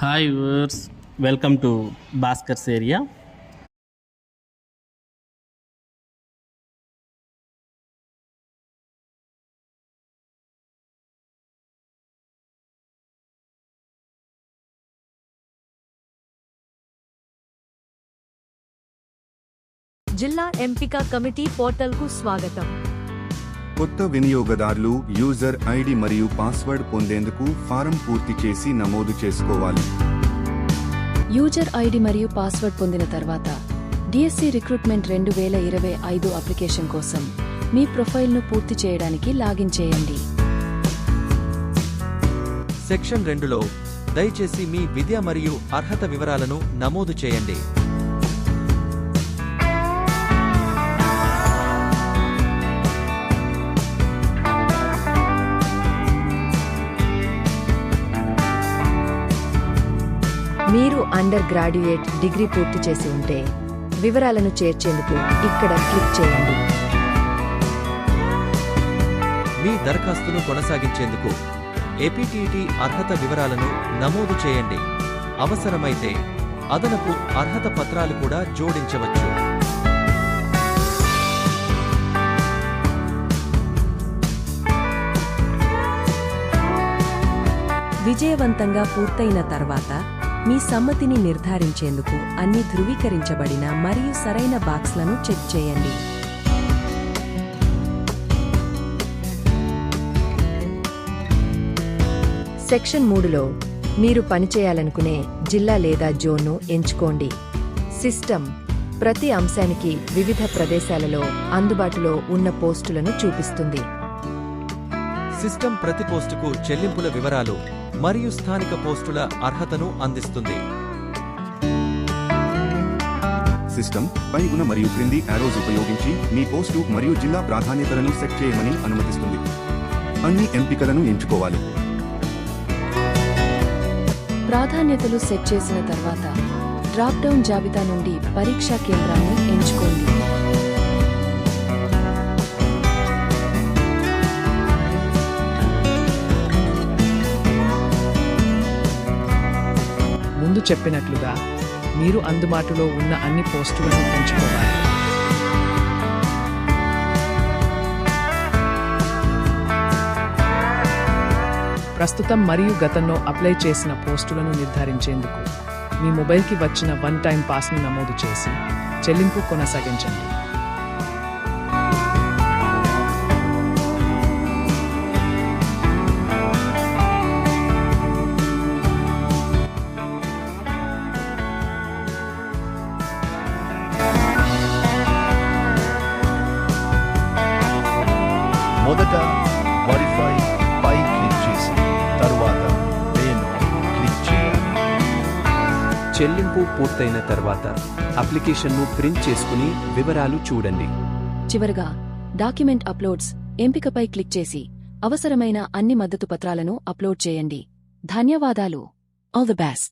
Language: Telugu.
Hi viewers, welcome to Bhaskar's area. జిల్లా ఎంపిక కమిటీ పోర్టల్కు స్వాగతం. కొత్త వినియోగదారులు యూజర్ ఐడి మరియు పాస్వర్డ్ పొందేందుకు ఫారం పూర్తి చేసి నమోదు చేసుకోవాలి. యూజర్ ఐడి మరియు పాస్వర్డ్ పొందిన తర్వాత డిఎస్సి రిక్రూట్మెంట్ 2025 అప్లికేషన్ కోసం మీ ప్రొఫైల్ను పూర్తి చేయడానికి లాగిన్ చేయండి. సెక్షన్ 2లో దయచేసి మీ విద్య మరియు అర్హత వివరాలను నమోదు చేయండి. మీరు అండర్ గ్రాడ్యుయేట్ డిగ్రీ పూర్తి చేసి ఉంటే వివరాలను చేర్చేందుకు ఇక్కడ క్లిక్ చేయండి. మీ దరఖాస్తును కొనసాగించేందుకు ఏపీటీటీ అర్హత వివరాలను నమోదు చేయండి. అవసరమైతే అదనపు అర్హత పత్రాలు కూడా జోడించవచ్చు. విజయవంతంగా పూర్తయిన తర్వాత మీ సమ్మతిని నిర్ధారించేందుకు అన్ని ధృవీకరించబడిన మరియు సరైన బాక్స్లను చెక్ చేయండి. సెక్షన్ 3లో మీరు పనిచేయాలనుకునే జిల్లా లేదా జోన్ను ఎంచుకోండి. సిస్టమ్ ప్రతి అంశానికి వివిధ ప్రదేశాలలో అందుబాటులో ఉన్న పోస్టులను చూపిస్తుంది. సిస్టమ్ ప్రతి పోస్టుకు చెల్లింపుల వివరాలు మరియు స్థానిక పోస్టుల అర్హతను అందిస్తుంది. సిస్టమ్ పై ఉన్న మరియు క్రింది యారోస్ ఉపయోగించి మీ పోస్టు మరియు జిల్లా ప్రాధాన్యతలను సెట్ చేయమని అనుమతిస్తుంది. అన్ని ఎంపికలను ఎంచుకోవాలి. ప్రాధాన్యతలు సెట్ చేసిన తర్వాత డ్రాప్ డౌన్ జాబితా నుండి పరీక్షా కేంద్రాన్ని ఎంచుకోండి. ముందు చెప్పినట్లుగా మీరు అందుబాటులో ఉన్న అన్ని పోస్టులను ఎంచుకోవాలి. ప్రస్తుతం మరియు గతంలో అప్లై చేసిన పోస్టులను నిర్ధారించేందుకు మీ మొబైల్కి వచ్చిన వన్ టైం పాస్ను నమోదు చేసి చెల్లింపు కొనసాగించండి. మొదట వెరిఫై పై క్లిక్ చేసి తరువాత పేను క్లిక్ చేయాలి. చెల్లింపు పూర్తయిన తర్వాత అప్లికేషన్ను ప్రింట్ చేసుకుని వివరాలు చూడండి. చివరగా డాక్యుమెంట్ అప్లోడ్స్ ఎంపికపై క్లిక్ చేసి అవసరమైన అన్ని మద్దతు పత్రాలను అప్లోడ్ చేయండి. ధన్యవాదాలు. All the best.